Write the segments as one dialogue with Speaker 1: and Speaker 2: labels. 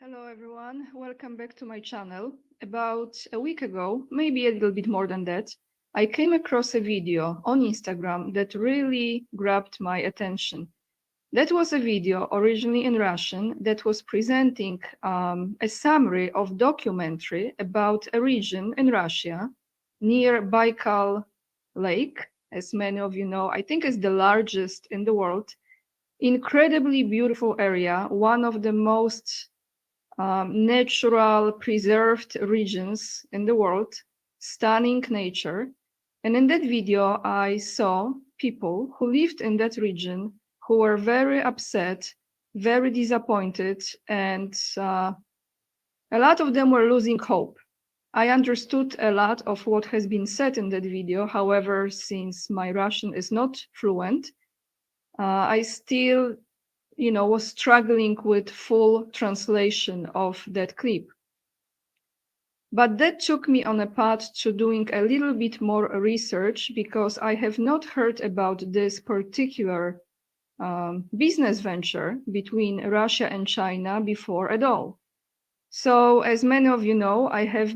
Speaker 1: Hello everyone, welcome back to my channel. About a week ago, maybe a little bit more than that, I came across a video on Instagram that really grabbed my attention. That was a video originally in Russian that was presenting a summary of documentary about a region in Russia near Baikal Lake. As many of you know, I think it's the largest in the world. Incredibly beautiful area, one of the most natural preserved regions in the world, stunning nature. And in that video, I saw people who lived in that region who were very upset, very disappointed, and a lot of them were losing hope. I understood a lot of what has been said in that video. However, since my Russian is not fluent, I still was struggling with full translation of that clip. But that took me on a path to doing a little bit more research because I have not heard about this particular business venture between Russia and China before at all. So as many of you know, I had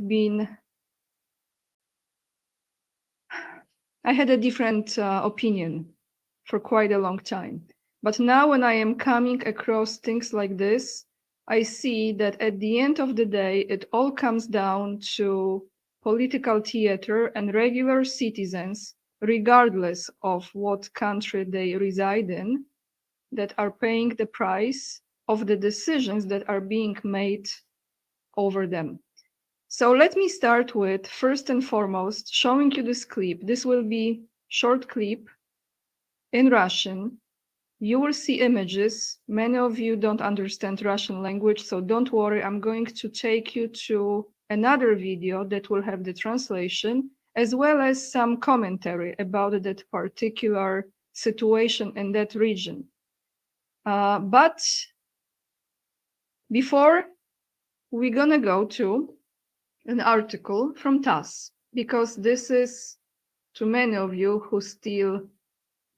Speaker 1: a different opinion for quite a long time. But now when I am coming across things like this, I see that at the end of the day, it all comes down to political theater and regular citizens, regardless of what country they reside in, that are paying the price of the decisions that are being made over them. So let me start with, first and foremost, showing you this clip. This will be short clip in Russian. You will see images. Many of you don't understand Russian language, so don't worry. I'm going to take you to another video that will have the translation, as well as some commentary about that particular situation in that region. But before, we're gonna go to an article from TASS, because this is, to many of you who still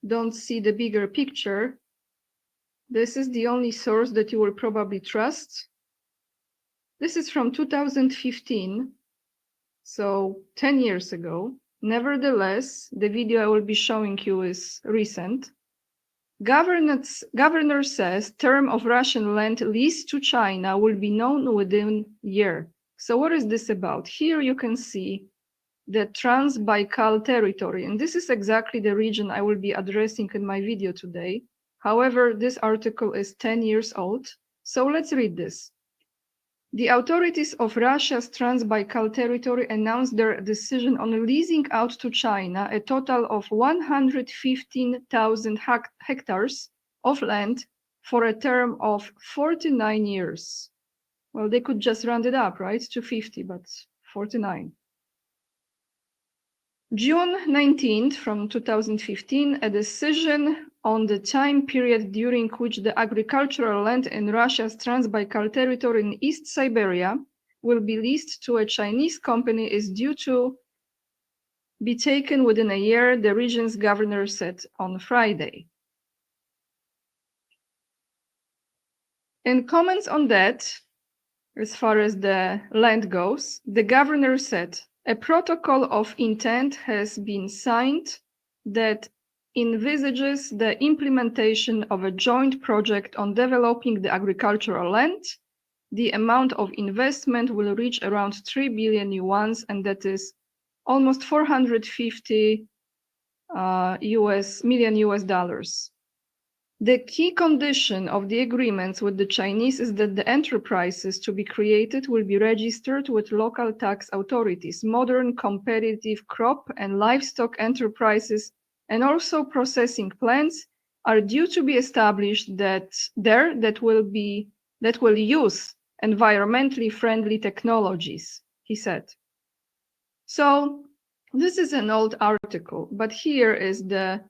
Speaker 1: don't see the bigger picture, this is the only source that you will probably trust. This is from 2015, so 10 years ago. Nevertheless, the video I will be showing you is recent. Governor says term of Russian land leased to China will be known within a year. So what is this about? Here you can see the Trans-Baikal territory, and this is exactly the region I will be addressing in my video today. However, this article is 10 years old, so let's read this. The authorities of Russia's Trans-Baikal territory announced their decision on leasing out to China a total of 115,000 hectares of land for a term of 49 years. Well, they could just round it up, right, to 50, but 49. June 19th from 2015, a decision on the time period during which the agricultural land in Russia's Trans-Baikal territory in East Siberia will be leased to a Chinese company is due to be taken within a year, the region's governor said on Friday. In comments on that, as far as the land goes, the governor said, a protocol of intent has been signed that envisages the implementation of a joint project on developing the agricultural land. The amount of investment will reach around 3 billion yuan, and that is almost 450 million US dollars. The key condition of the agreements with the Chinese is that the enterprises to be created will be registered with local tax authorities. Modern competitive crop and livestock enterprises and also processing plants are due to be established that will use environmentally friendly technologies, he said. So this is an old article, but here is the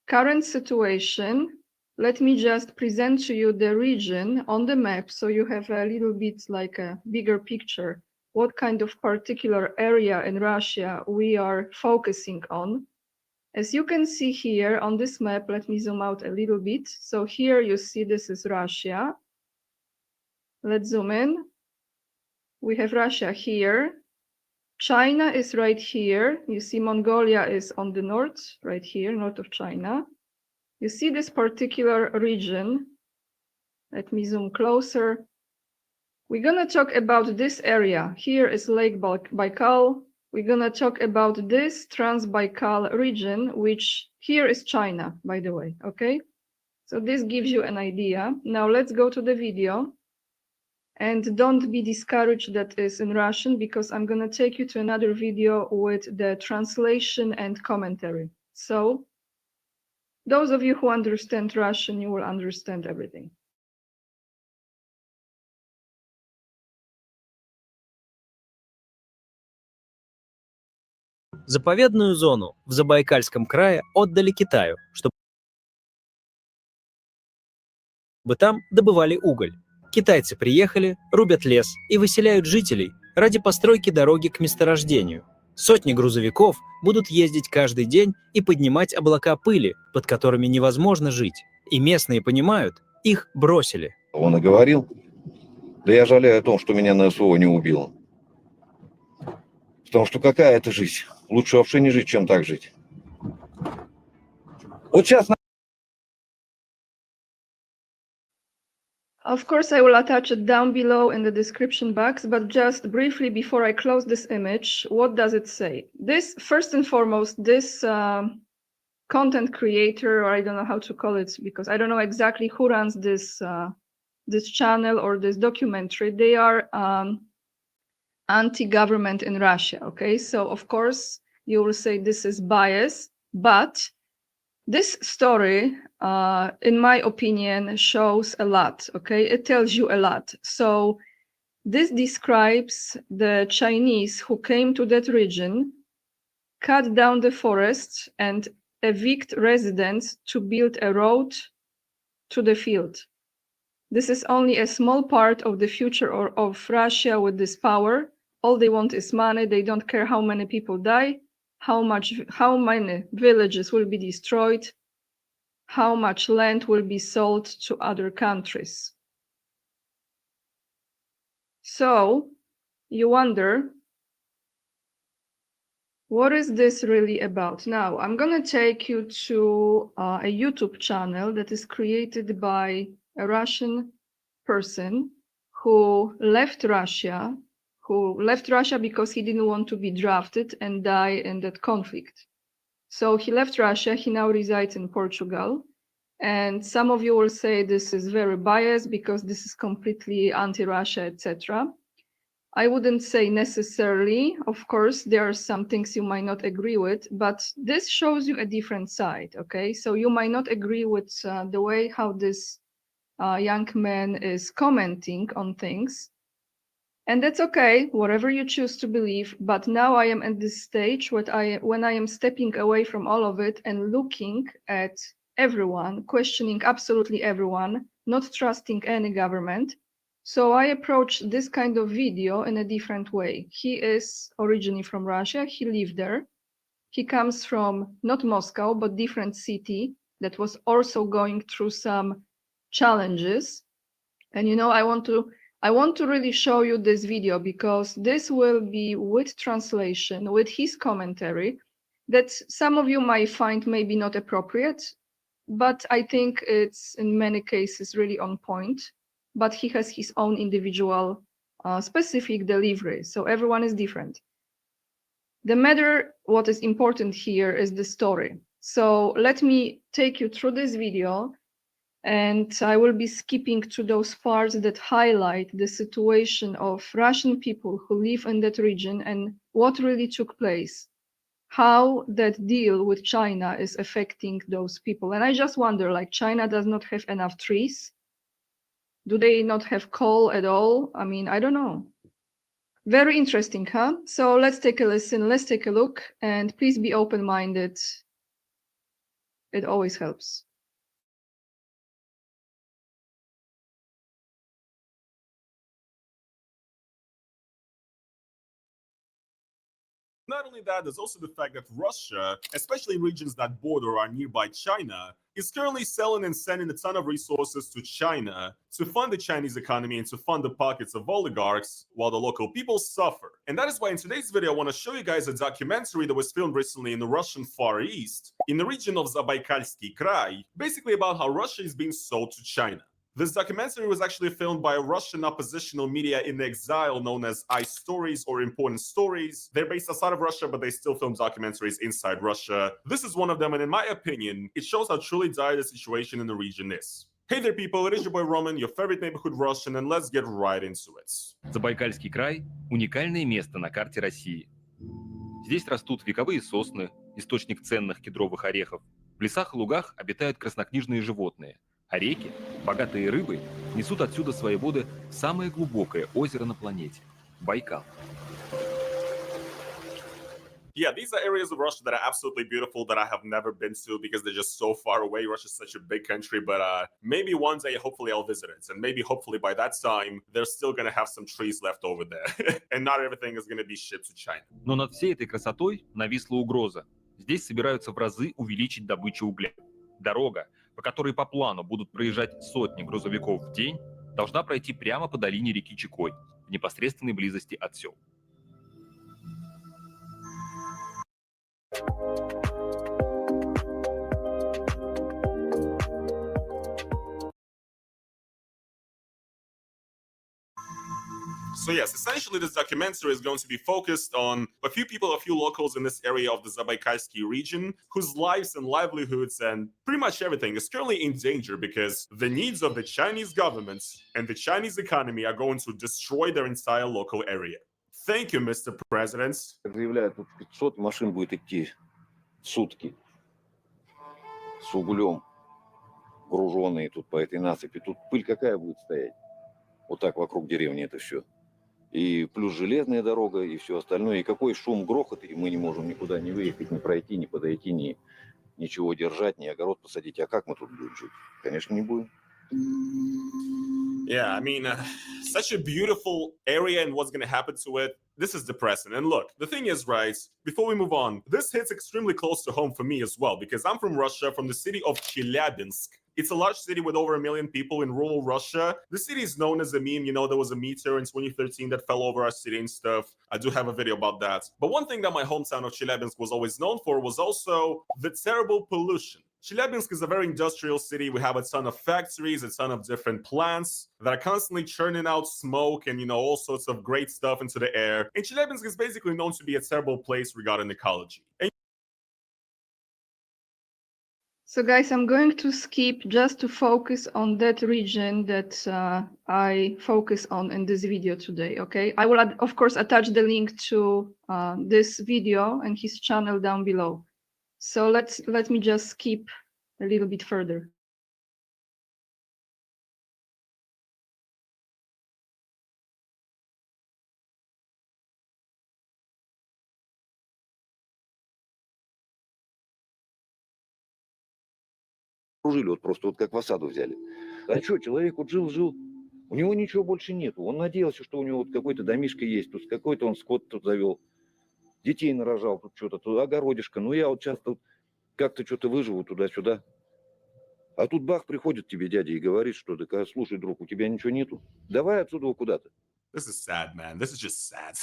Speaker 1: current situation. Let me just present to you the region on the map so you have a little bit like a bigger picture, what kind of particular area in Russia we are focusing on. As you can see here on this map, let me zoom out a little bit. So here you see this is Russia. Let's zoom in. We have Russia here. China is right here. You see Mongolia is on the north, right here, north of China. You see this particular region. Let me zoom closer. We're gonna talk about this area. Here is Lake Baikal. We're gonna talk about this Trans-Baikal region, which here is China, by the way, okay? So this gives you an idea. Now let's go to the video. And don't be discouraged that is in Russian, because I'm gonna take you to another video with the translation and commentary. So those of you who understand Russian, you will understand everything.
Speaker 2: Заповедную зону в Забайкальском крае отдали Китаю, чтобы там добывали уголь. Китайцы приехали, рубят лес и выселяют жителей ради постройки дороги к месторождению. Сотни грузовиков будут ездить каждый день и поднимать облака пыли, под которыми невозможно жить. И местные понимают, их бросили.
Speaker 3: Он и говорил, да я жалею о том, что меня на СВО не убило. Потому что какая это жизнь? Лучше вообще не жить, чем так жить. Вот сейчас...
Speaker 1: Of course, I will attach it down below in the description box, but just briefly before I close this image, what does it say? This, first and foremost, this content creator, or I don't know how to call it, because I don't know exactly who runs this this channel or this documentary. They are anti-government in Russia, okay? So of course, you will say this is bias, but this story, in my opinion, shows a lot, okay? It tells you a lot. So this describes the Chinese who came to that region, cut down the forests and evict residents to build a road to the field. This is only a small part of the future of Russia with this power. All they want is money. They don't care how many people die, how many villages will be destroyed, how much land will be sold to other countries. So you wonder, what is this really about? Now, I'm going to take you to a YouTube channel that is created by a Russian person who left Russia because he didn't want to be drafted and die in that conflict. So he left Russia. He now resides in Portugal. And some of you will say this is very biased because this is completely anti-Russia, etc. I wouldn't say necessarily. Of course, there are some things you might not agree with, but this shows you a different side, okay? So you might not agree with the way how this young man is commenting on things. And that's okay, whatever you choose to believe. But now I am at this stage when I am stepping away from all of it and looking at everyone, questioning absolutely everyone, not trusting any government. So I approach this kind of video in a different way. He is originally from Russia. He lived there. He comes from not Moscow, but different city that was also going through some challenges. And you know, I want to really show you this video because this will be with translation, with his commentary, that some of you might find maybe not appropriate, but I think it's in many cases really on point. But he has his own individual specific delivery, so everyone is different. The matter, what is important here is the story. So let me take you through this video, and I will be skipping to those parts that highlight the situation of Russian people who live in that region and what really took place, how that deal with China is affecting those people. And I just wonder, like, China does not have enough trees. Do they not have coal at all? I mean, I don't know. Very interesting, huh? So let's take a listen, let's take a look, and please be open-minded. It always helps.
Speaker 4: Not only that, there's also the fact that Russia, especially in regions that border or are nearby China, is currently selling and sending a ton of resources to China to fund the Chinese economy and to fund the pockets of oligarchs while the local people suffer. And that is why in today's video, I want to show you guys a documentary that was filmed recently in the Russian Far East, in the region of Zabaikalsky Krai, basically about how Russia is being sold to China. This documentary was actually filmed by a Russian oppositional media in exile known as iStories or Important Stories. They're based outside of Russia, but they still film documentaries inside Russia. This is one of them, and in my opinion, it shows how truly dire the situation in the region is. Hey there, people, it is your boy Roman, your favorite neighborhood Russian, and let's get right into it.
Speaker 5: Забайкальский край – уникальное место на карте России. Здесь растут вековые сосны, источник ценных кедровых орехов. В лесах и лугах обитают краснокнижные животные, а реки, богатые рыбой, несут отсюда свои воды в самое глубокое озеро на планете – Байкал.
Speaker 4: Yeah, these are areas of Russia that are absolutely beautiful that I have never been to because they're just so far away. Russia's such a big country, but maybe one day, hopefully, I'll visit it. And maybe, hopefully, by that time, they're still going to have some trees left over there. And not everything is going to be shipped to China.
Speaker 5: Но над всей этой красотой нависла угроза. Здесь собираются в разы увеличить добычу угля. Дорога, по которой по плану будут проезжать сотни грузовиков в день, должна пройти прямо по долине реки Чекой, в непосредственной близости от сел.
Speaker 4: So yes, essentially this documentary is going to be focused on a few people, a few locals in this area of the Zabaikalsky region whose lives and livelihoods and pretty much everything is currently in danger because the needs of the Chinese government and the Chinese economy are going to destroy their entire local area. Thank you, Mr. President.
Speaker 3: Заявляют, тут 500 машин будет идти в сутки с углем, груженные тут по этой насыпи. Тут пыль какая будет стоять? Вот так вокруг деревни это все. И плюс железная дорога, и все остальное. И какой шум, грохот, и мы не можем никуда не выехать, не пройти, не подойти, ничего держать, ни огород посадить. А как мы тут будем жить? Конечно, не будем.
Speaker 4: Yeah, I mean, such a beautiful area and what's going to happen to it. This is depressing. And look, the thing is, right, before we move on, this hits extremely close to home for me as well, because I'm from Russia, from the city of Chelyabinsk. It's a large city with over 1 million people in rural Russia. The city is known as a meme. You know, there was a meteor in 2013 that fell over our city and stuff. I do have a video about that. But one thing that my hometown of Chelyabinsk was always known for was also the terrible pollution. Chelyabinsk is a very industrial city. We have a ton of factories, a ton of different plants that are constantly churning out smoke and, you know, all sorts of great stuff into the air. And Chelyabinsk is basically known to be a terrible place regarding ecology.
Speaker 1: So guys, I'm going to skip just to focus on that region that I focus on in this video today, okay? I will, of course, attach the link to this video and his channel down below. So let me just skip a little bit further.
Speaker 3: Окружили вот просто вот как в осаду взяли. А что, человек вот жил, у него ничего больше нету. Он надеялся, что у него вот какой-то домишко есть, тут какой-то он скот тут завел, детей нарожал, тут что-то, тут огородишко. Ну я вот часто как-то что-то выживу туда-сюда. А тут бах, приходит тебе дядя и говорит, что да, слушай, друг, у тебя ничего нету. Давай отсюда куда-то.
Speaker 4: This is sad, man. This is just sad.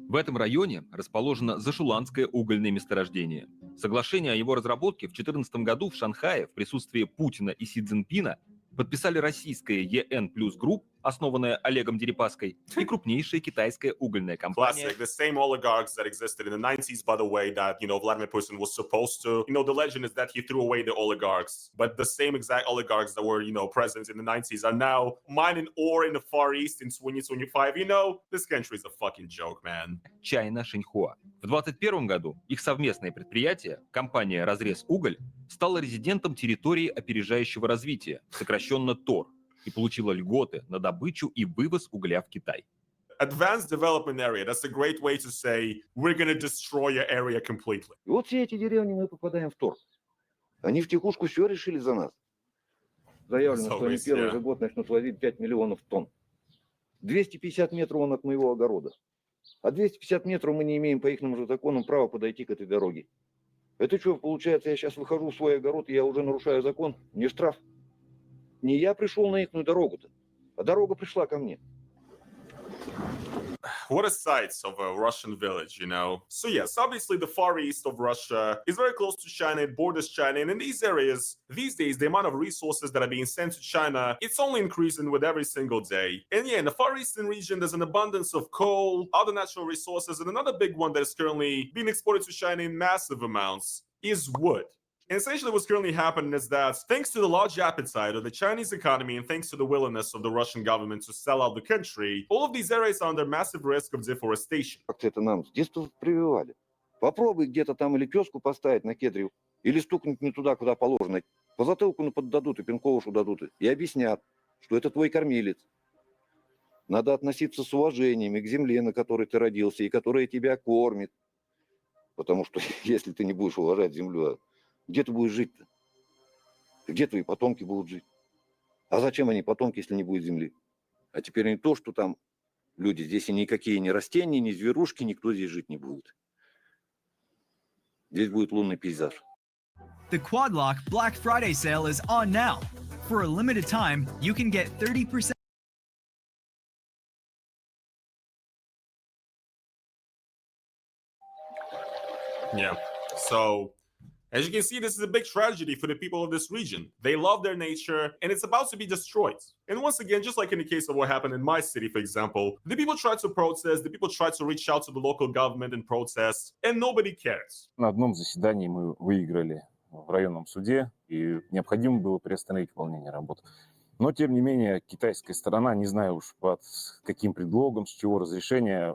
Speaker 5: В этом районе расположено Зашуланское угольное месторождение. Соглашение о его разработке в 2014 году в Шанхае в присутствии Путина и Си Цзиньпина подписали российская ЕН Плюс Групп, основанная Олегом Дерипаской, и крупнейшая китайская угольная компания.
Speaker 4: Classic. The same oligarchs that existed in the 90s, by the way, that, you know, Vladimir Putin was supposed to. You know, the legend is that he threw away the oligarchs. But the same exact oligarchs that were, you know, present in the 90s are now mining ore in the Far East in 2025. You know, this country is a fucking joke, man.
Speaker 5: Чайна Шиньхуа. В 2021 году их совместное предприятие, компания «Разрез Уголь», стала резидентом территории опережающего развития, сокращенно ТОР, и получила льготы на добычу и вывоз угля в Китай.
Speaker 4: Advanced development area. That's a great way to say we're going to destroy your area completely.
Speaker 3: И вот все эти деревни мы попадаем в ТОР. Они в текушку все решили за нас. Заявлено, что они первый же год начнут возить 5 миллионов тонн. 250 метров он от моего огорода. А 250 метров мы не имеем по их же законам права подойти к этой дороге. Это что, получается, я сейчас выхожу в свой огород, и я уже нарушаю закон? Мне штраф. Не я пришел на их дорогу-то, а дорога пришла ко мне.
Speaker 4: What a sight of a Russian village, you know. So yes, obviously the far east of Russia is very close to China, it borders China, and in these areas, these days, the amount of resources that are being sent to China, it's only increasing with every single day. And yeah, in the far eastern region, there's an abundance of coal, other natural resources, and another big one that is currently being exported to China in massive amounts is wood. And essentially what's currently happening is that thanks to the large appetite of the Chinese economy and thanks to the willingness of the Russian government to sell out the country, all of these areas are under massive risk of deforestation.
Speaker 3: Как-то это нам с детства прививали. Попробуй где-то там или тезку поставить на кедре, или стукнуть не туда, куда положено. По затылку поддадут и пинковушу дадут, и объяснят, что это твой кормилец. Надо относиться с уважением и к земле, на которой ты родился, и которая тебя кормит. Потому что если ты не будешь уважать землю, где ты будешь жить-то? Где твои потомки будут жить? А зачем они потомки, если не будет земли? А теперь не то, что там люди, здесь и никакие ни растения, ни зверушки, никто здесь жить не будет. Здесь будет лунный пейзаж.
Speaker 6: The Quadlock Black Friday sale is on now. For a limited time, you can get 30%.
Speaker 4: Yeah. So, as you can see, this is a big tragedy for the people of this region. They love their nature, and it's about to be destroyed. And once again, just like in the case of what happened in my city, for example, the people tried to protest, the people tried to reach out to the local government and protest, and nobody cares.
Speaker 7: На одном заседании мы выиграли в районном суде, и необходимо было приостановить выполнение работ. Но, тем не менее, китайская сторона, не знаю уж под каким предлогом, с чего разрешения,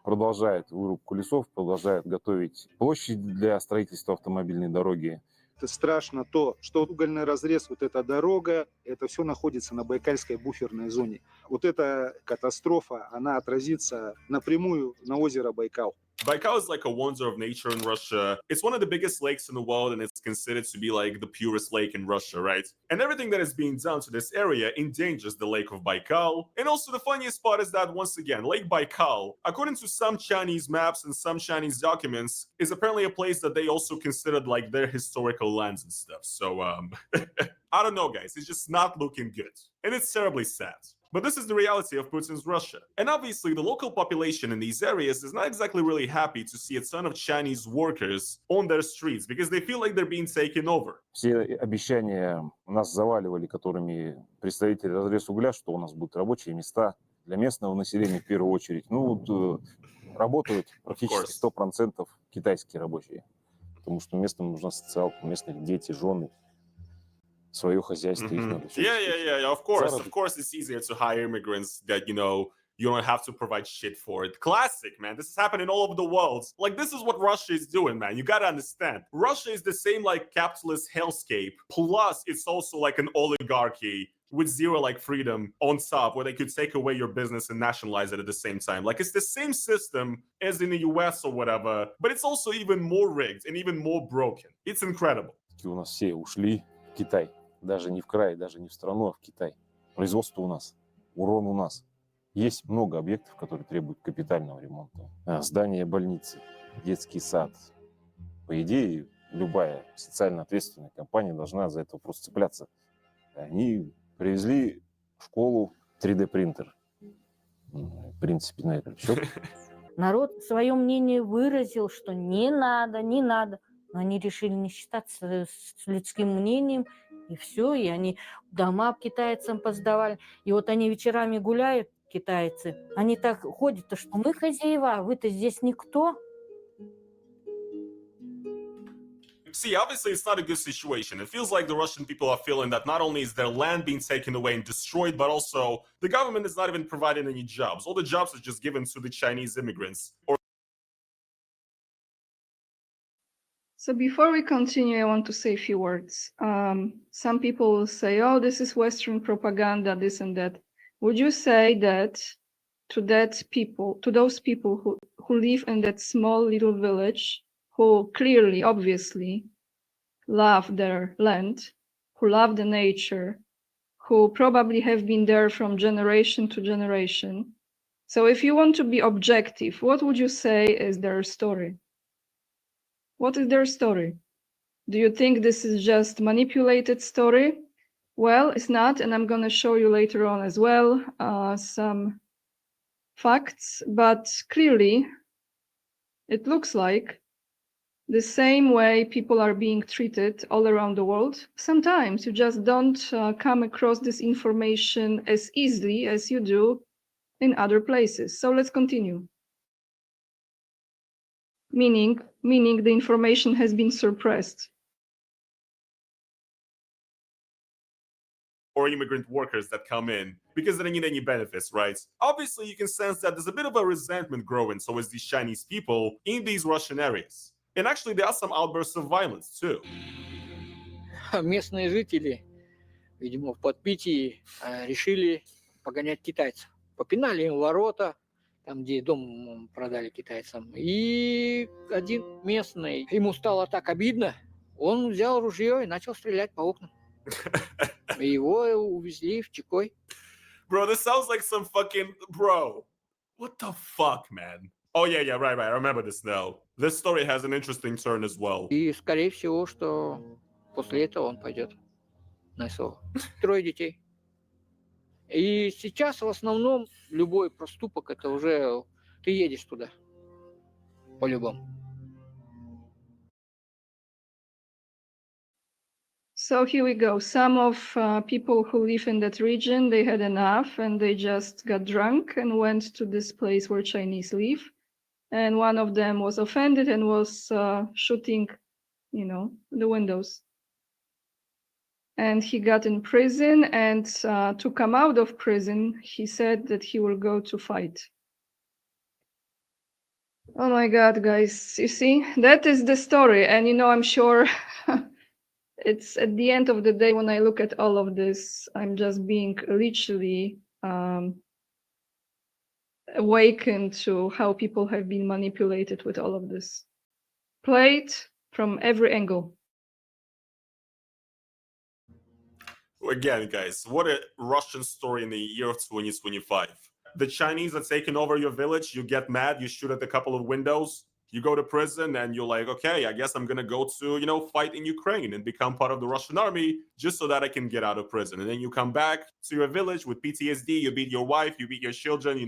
Speaker 7: продолжает вырубку лесов, продолжает готовить площадь для строительства автомобильной дороги.
Speaker 8: Это страшно то, что угольный разрез, вот эта дорога, это все находится на Байкальской буферной зоне. Вот эта катастрофа, она отразится напрямую на озеро Байкал.
Speaker 4: Baikal is like a wonder of nature in Russia. It's one of the biggest lakes in the world, and it's considered to be like the purest lake in Russia, right? And everything that is being done to this area endangers the Lake of Baikal. And also the funniest part is that, once again, Lake Baikal, according to some Chinese maps and some Chinese documents, is apparently a place that they also considered like their historical lands and stuff. So, I don't know, guys. It's just not looking good. And it's terribly sad. But this is the reality of Putin's Russia. And obviously, the local population in these areas is not exactly really happy to see a ton of Chinese workers on their streets because they feel like they're being taken over.
Speaker 7: Все обещания нас заваливали, которыми представители разрезугля, что у нас будут рабочие места для местного населения в первую очередь. Ну, вот, работают практически 100% китайские рабочие, потому что местным нужна социалка, местные дети, жены. Свое хозяйство.
Speaker 4: Yeah. Of course, it's easier to hire immigrants that, you know, you don't have to provide shit for it. Classic, man. This is happening all over the world. Like, this is what Russia is doing, man. You gotta understand. Russia is the same, like, capitalist hellscape. Plus, it's also like an oligarchy with zero, like, freedom on top, where they could take away your business and nationalize it at the same time. Like, it's the same system as in the US or whatever, but it's also even more rigged and even more broken. It's incredible.
Speaker 7: У нас все ушли в Китай. Даже не в край, даже не в страну, а в Китай. Производство у нас, урон у нас. Есть много объектов, которые требуют капитального ремонта. Здание больницы, детский сад. По идее, любая социально ответственная компания должна за это вопрос цепляться. Они привезли в школу 3D-принтер. В принципе, на этом все.
Speaker 9: Народ свое мнение выразил, что не надо. Но они решили не считаться с людским мнением. И все, и они дома китайцам поздавали. И вот они вечерами гуляют, китайцы. Они так ходят, что мы хозяева, вы-то здесь никто.
Speaker 4: See, obviously, it's not a good situation. It feels like the Russian people are feeling that not only is their land being taken away and destroyed, but also the government is not even providing any jobs. All the jobs are just given to the Chinese immigrants.
Speaker 1: So before we continue, I want to say a few words. Some people will say, oh, this is Western propaganda, this and that. Would you say that to those people who live in that small little village, who clearly, obviously, love their land, who love the nature, who probably have been there from generation to generation, So if you want to be objective, what would you say is their story? What is their story? Do you think this is just manipulated story? Well, it's not, and I'm going to show you later on as well some facts, but clearly it looks like the same way people are being treated all around the world. Sometimes you just don't come across this information as easily as you do in other places. So let's continue. Meaning the information has been suppressed.
Speaker 4: Or immigrant workers that come in because they don't need any benefits, right? Obviously, you can sense that there's a bit of a resentment growing towards these Chinese people in these Russian areas. And actually, there are some outbursts of violence too.
Speaker 10: Местные жители, видимо, в подпитии решили погонять китайцев. Попинали им ворота, там, где дом продали китайцам. И один местный, ему стало так обидно, он взял ружье и начал стрелять по окнам. И его увезли в Чикой.
Speaker 4: Bro, this sounds like some fucking... Bro, what the fuck, man? Oh, yeah, right. I remember this now. This story has an interesting turn as well.
Speaker 10: И, скорее всего, что после этого он пойдет на СО. 3 детей. И сейчас в основном любой проступок, это уже ты едешь туда. По-любому.
Speaker 1: So here we go. Some of people who live in that region, they had enough and they just got drunk and went to this place where Chinese live. And one of them was offended and was shooting, the windows. And he got in prison, and to come out of prison, he said that he will go to fight. Oh my God, guys, you see, that is the story. And, I'm sure it's at the end of the day, when I look at all of this, I'm just being literally awakened to how people have been manipulated with all of this. Played from every angle.
Speaker 4: Again, guys, what a Russian story in the year of 2025. The Chinese are taking over your village, you get mad, you shoot at a couple of windows, you go to prison, and you're like, okay, I guess I'm gonna go to, fight in Ukraine and become part of the Russian army just so that I can get out of prison. And then you come back to your village with PTSD, you beat your wife, you beat your children,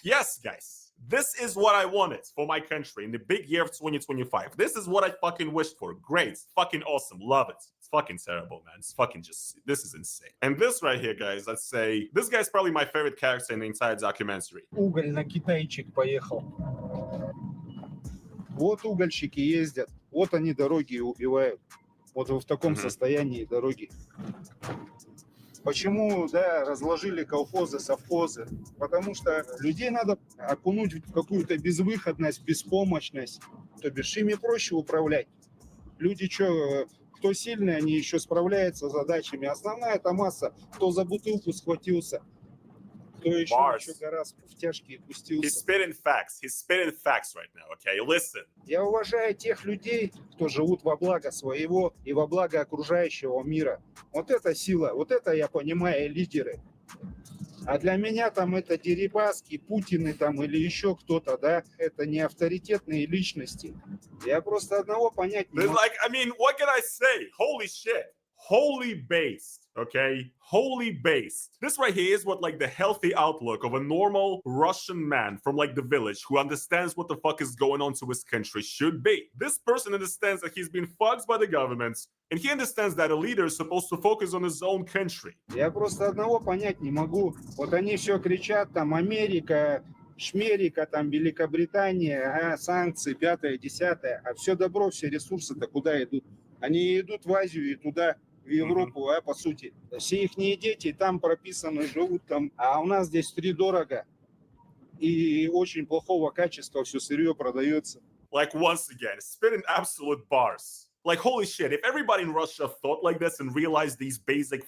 Speaker 4: Yes, guys. This is what I wanted for my country in the big year of 2025. This is what I fucking wished for. Great. It's fucking awesome. Love it. It's fucking terrible, man. It's fucking this is insane. And this right here, guys, let's say, this guy's probably my favorite character in the entire documentary.
Speaker 8: Уголь на Китайчик поехал. Вот угольщики ездят, вот они дороги убивают. Вот в таком состоянии дороги. Почему, разложили колхозы, совхозы? Потому что людей надо окунуть в какую-то безвыходность, беспомощность. То бишь ими проще управлять. Люди кто сильный, они еще справляются с задачами. Основная-то масса, кто за бутылку схватился, кто еще раз в тяжкие пустился.
Speaker 4: He's spitting facts right now, okay? Listen.
Speaker 8: Я уважаю тех людей, кто живут во благо своего и во благо окружающего мира. Вот это сила, вот это я понимаю лидеры. А для меня там это Дерибаски, Путины там или еще кто-то, это не авторитетные личности. Я просто одного понять не могу.
Speaker 4: What can I say? Holy shit. Wholly based, okay? Wholly based. This right here is what the healthy outlook of a normal Russian man from the village who understands what the fuck is going on to his country should be. This person understands that he's been fucked by the government, and he understands that a leader is supposed to focus on his own country.
Speaker 8: Я просто одного понять не могу. Вот они все кричат, там Америка, Шмерика, там Великобритания, санкции, 5-е, 10-е, а все добро, все ресурсы-то куда идут? Они идут в Азию и туда, в Европу, по сути. Все их дети там прописаны, живут там, а у нас здесь втридорого и очень плохого качества все сырье продается.
Speaker 4: Once again, spitting absolute bars. Like, holy shit, if everybody in Russia thought like this and realized these basic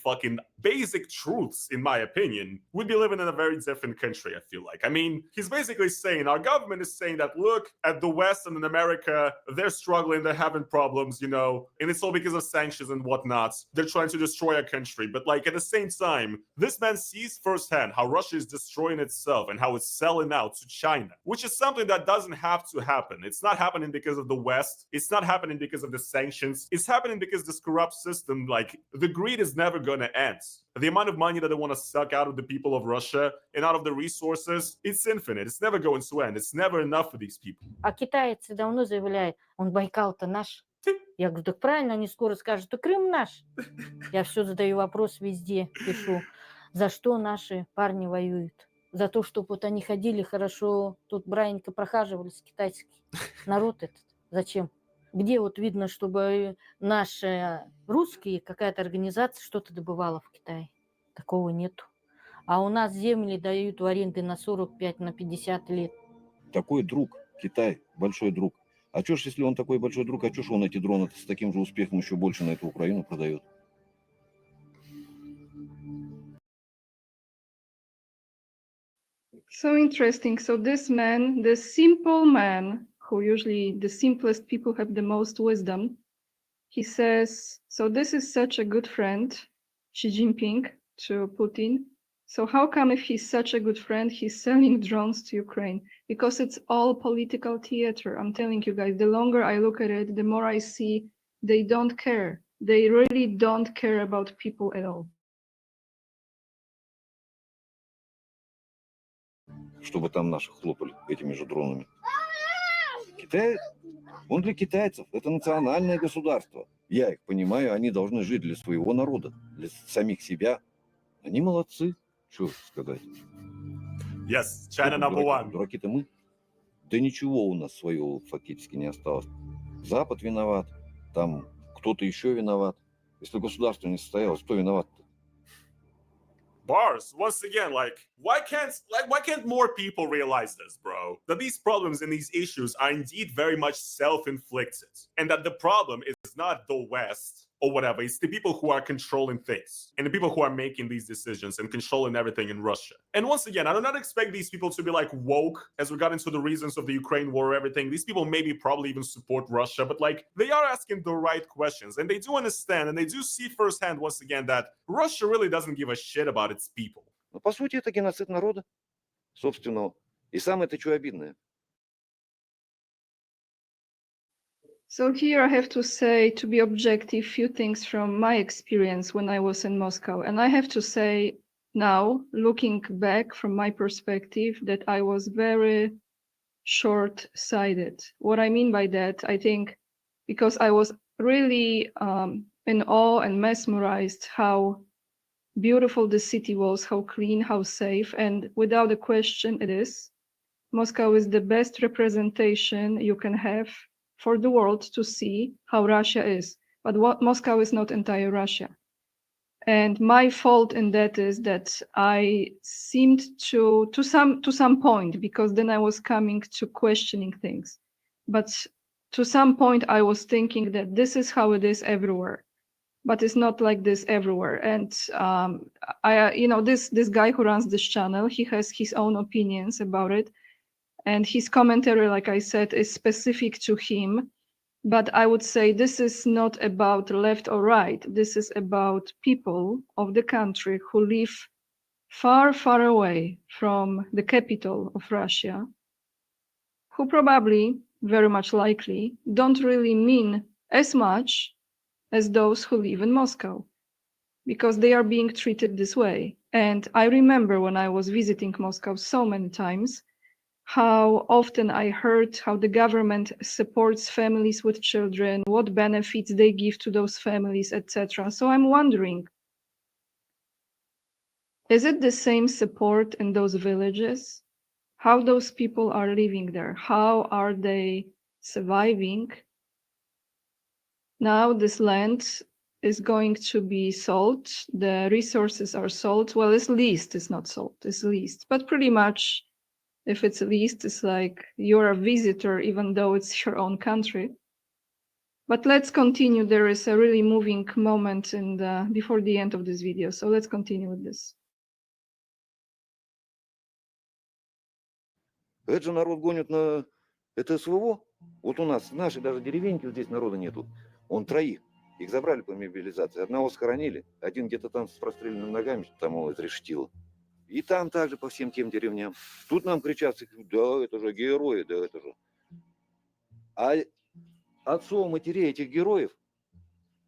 Speaker 4: truths, in my opinion, we'd be living in a very different country, I feel like. I mean, he's basically saying, our government is saying that, look, at the West and in America, they're struggling, they're having problems, you know, and it's all because of sanctions and whatnot. They're trying to destroy our country. But, like, at the same time, this man sees firsthand how Russia is destroying itself and how it's selling out to China, which is something that doesn't have to happen. It's not happening because of the West. It's not happening because of the sanctions. It's happening because this corrupt system, like, the greed is never going to end. The amount of money that they want to suck out of the people of Russia and out of the resources, it's infinite. It's never going to end. It's never enough for these people.
Speaker 9: А китайцы давно заявляют, он Байкал-то наш. Я говорю, так правильно, они скоро скажут, да Крым наш. Я все задаю вопрос везде, пишу, за что наши парни воюют. За то, чтобы вот они ходили хорошо, тут браненько прохаживались, китайский народ этот. Зачем? Где вот видно, чтобы наши русские, какая-то организация что-то добывала в Китае? Такого нету. А у нас земли дают в аренды на 45, на 50 лет.
Speaker 3: Такой друг, Китай, большой друг. А чё ж, если он такой большой друг, а чё ж он эти дроны с таким же успехом еще больше на эту Украину продает?
Speaker 1: So interesting. So this man, the simple man, who usually the simplest people have the most wisdom, he says, so this is such a good friend, Xi Jinping, to Putin. So how come if he's such a good friend, he's selling drones to Ukraine? Because it's all political theater. I'm telling you guys, the longer I look at it, the more I see they don't care. They really don't care about people at all.
Speaker 3: Чтобы там наши хлопали этими же дронами. Китай, он для китайцев, это национальное государство. Я их понимаю, они должны жить для своего народа, для самих себя. Они молодцы, что сказать.
Speaker 4: Yes, China number one.
Speaker 3: Дураки-то мы. Да ничего у нас своего фактически не осталось. Запад виноват, там кто-то еще виноват. Если государство не состоялось, кто виноват-то?
Speaker 4: Bars, once again, like, why can't more people realize this, bro? That these problems and these issues are indeed very much self-inflicted. And that the problem is not the West or whatever. It's the people who are controlling things. And the people who are making these decisions and controlling everything in Russia. And once again, I do not expect these people to be like woke as we got into the reasons of the Ukraine war or everything. These people maybe probably even support Russia, but like, they are asking the right questions. And they do understand and they do see firsthand, once again, that Russia really doesn't give a shit about its people.
Speaker 3: Ну, по сути, это геноцид народа собственного. И самое-то что обидное.
Speaker 1: So here I have to say, to be objective, few things from my experience when I was in Moscow. And I have to say now, looking back from my perspective, that I was very short-sighted. What I mean by that, I think, because I was really in awe and mesmerized how beautiful the city was, how clean, how safe, and without a question it is. Moscow is the best representation you can have for the world to see how Russia is. But what Moscow is not entire Russia. And my fault in that is that I seemed to some point, because then I was coming to questioning things. But to some point I was thinking that this is how it is everywhere. But it's not like this everywhere. And this guy who runs this channel, he has his own opinions about it. And his commentary, like I said, is specific to him. But I would say this is not about left or right. This is about people of the country who live far, far away from the capital of Russia, who probably, very much likely, don't really mean as much as those who live in Moscow, because they are being treated this way. And I remember when I was visiting Moscow so many times, how often I heard how the government supports families with children, what benefits they give to those families, etc. So I'm wondering, is it the same support in those villages? How those people are living there? How are they surviving? Now this land is going to be sold. The resources are sold. Well, it's leased, it's not sold, it's leased. But pretty much, if it's leased, it's like you're a visitor, even though it's your own country. But let's continue. There is a really moving moment before the end of this video. So let's continue with this.
Speaker 3: Это же народ гонит на это СВО. Вот у нас, нашей даже деревеньки, здесь народа нету. Он троих. Их забрали по мобилизации. Одного схоронили. Один где-то там с простреленными ногами, там его изрешетило. И там также по всем тем деревням. Тут нам кричат, да, это же герои, да, это же. А отцов, матерей этих героев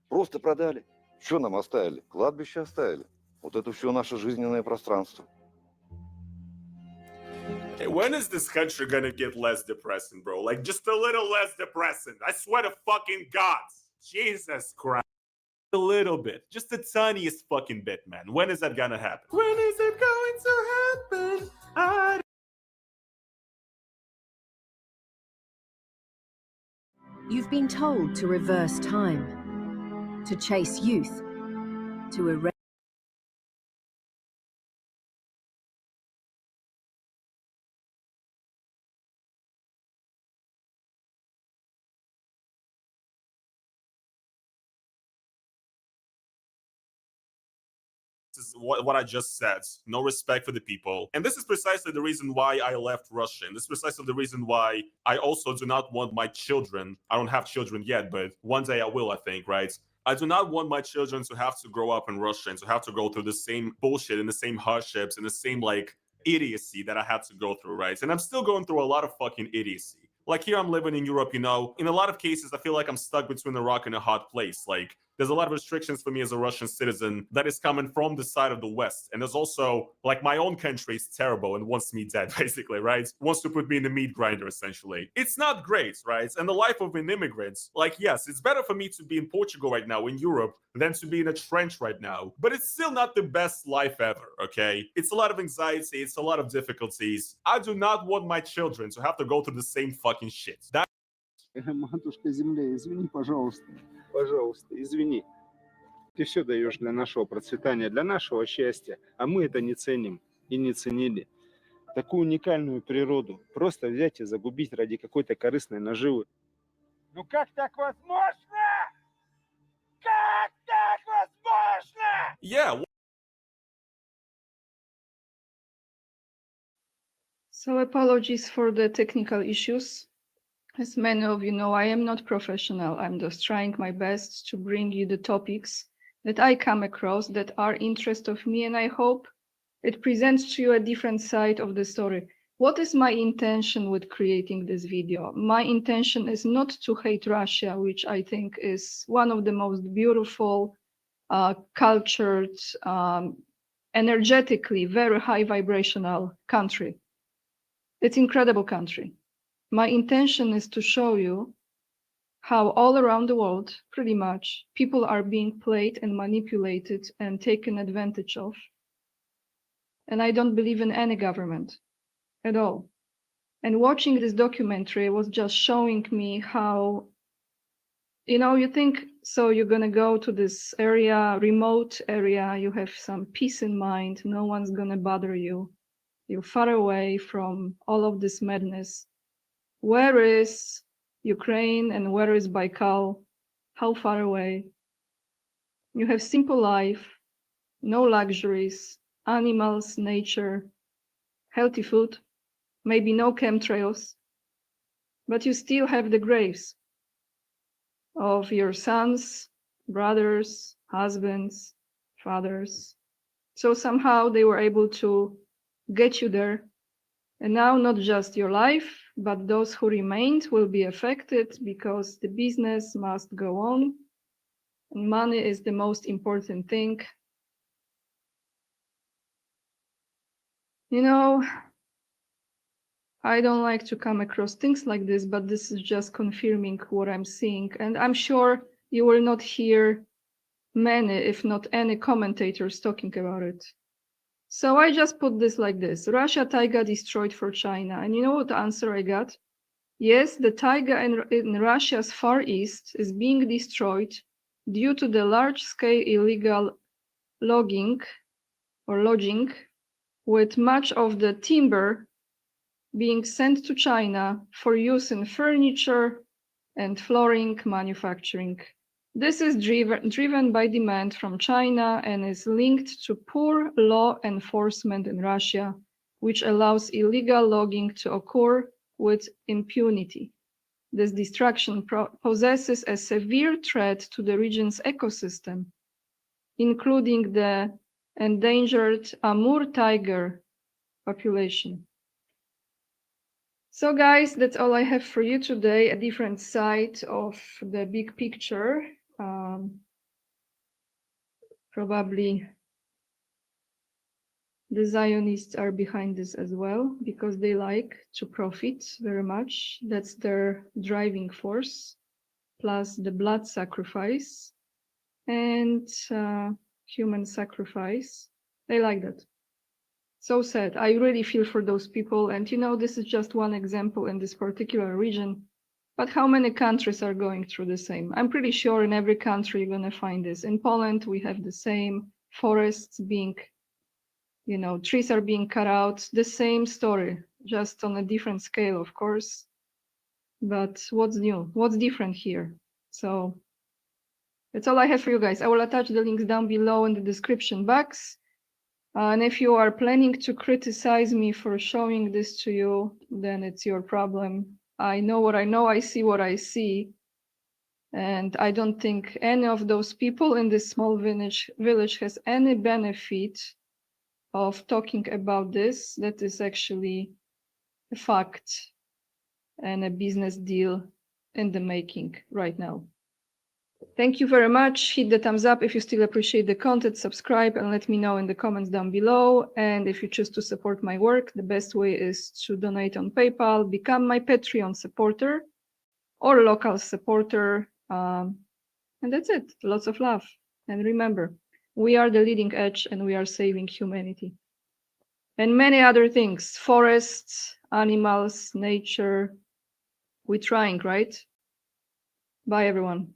Speaker 3: просто продали. Что нам оставили? Кладбище оставили. Вот это все наше жизненное пространство.
Speaker 4: Hey, when is this country gonna get less depressing, bro? Like, just a little less depressing. I swear to fucking God. Jesus Christ. A little bit. Just the tiniest fucking bit, man. When is that gonna happen? When is it going to happen?
Speaker 11: You've been told to reverse time, to chase youth, to erase.
Speaker 4: Is what I just said. No respect for the people. And this is precisely the reason why I left Russia. And this is precisely the reason why I also do not want my children, I don't have children yet, but one day I will, I think, right? I do not want my children to have to grow up in Russia and to have to go through the same bullshit and the same hardships and the same, like, idiocy that I had to go through, right? And I'm still going through a lot of fucking idiocy. Like, here I'm living in Europe, you know, in a lot of cases, I feel like I'm stuck between a rock and a hard place. Like, there's a lot of restrictions for me as a Russian citizen that is coming from the side of the West. And there's also, like, my own country is terrible and wants me dead, basically, right? Wants to put me in the meat grinder, essentially. It's not great, right? And the life of an immigrant, like, yes, it's better for me to be in Portugal right now, in Europe, than to be in a trench right now. But it's still not the best life ever, okay? It's a lot of anxiety, it's a lot of difficulties. I do not want my children to have to go through the same fucking shit.
Speaker 8: Матушка земля, извини, пожалуйста. Пожалуйста, извини. Ты все даешь для нашего процветания, для нашего счастья, а мы это не ценим и не ценили. Такую уникальную природу просто взять и загубить ради какой-то корыстной наживы. Ну как так возможно? Как так возможно?
Speaker 4: Yeah.
Speaker 1: So apologies for the technical issues. As many of you know, I am not professional. I'm just trying my best to bring you the topics that I come across that are interest of me, and I hope it presents to you a different side of the story. What is my intention with creating this video? My intention is not to hate Russia, which I think is one of the most beautiful, cultured, energetically very high vibrational country. It's an incredible country. My intention is to show you how all around the world, pretty much, people are being played and manipulated and taken advantage of. And I don't believe in any government at all. And watching this documentary was just showing me how, you know, you think, so you're gonna go to this area, remote area, you have some peace in mind, no one's gonna bother you. You're far away from all of this madness. Where is Ukraine and where is Baikal? How far away? You have simple life, no luxuries, animals, nature, healthy food, maybe no chemtrails, but you still have the graves of your sons, brothers, husbands, fathers. So somehow they were able to get you there. And now not just your life, but those who remained will be affected because the business must go on. And money is the most important thing. You know, I don't like to come across things like this, but this is just confirming what I'm seeing. And I'm sure you will not hear many, if not any, commentators talking about it. So I just put this like this: Russia Taiga destroyed for China. And you know what answer I got? Yes, the taiga in Russia's Far East is being destroyed due to the large-scale illegal logging, with much of the timber being sent to China for use in furniture, and flooring manufacturing. This is driven by demand from China and is linked to poor law enforcement in Russia, which allows illegal logging to occur with impunity. This destruction poses a severe threat to the region's ecosystem, including the endangered Amur tiger population. So guys, that's all I have for you today, a different side of the big picture. Probably the Zionists are behind this as well, because they like to profit very much. That's their driving force, plus the blood sacrifice and human sacrifice. They like that. So sad. I really feel for those people. And you know, this is just one example in this particular region. But how many countries are going through the same? I'm pretty sure in every country you're going to find this. In Poland, we have the same forests being, you know, trees are being cut out. The same story, just on a different scale, of course. But what's new? What's different here? So that's all I have for you guys. I will attach the links down below in the description box. And if you are planning to criticize me for showing this to you, then it's your problem. I know what I know, I see what I see. And I don't think any of those people in this small village has any benefit of talking about this. That is actually a fact and a business deal in the making right now. Thank you very much. Hit the thumbs up if you still appreciate the content, subscribe, and let me know in the comments down below. And if you choose to support my work, the best way is to donate on PayPal, become my Patreon supporter or local supporter. And that's it. Lots of love. And remember, we are the leading edge and we are saving humanity. And many other things, forests, animals, nature. We're trying, right? Bye, everyone.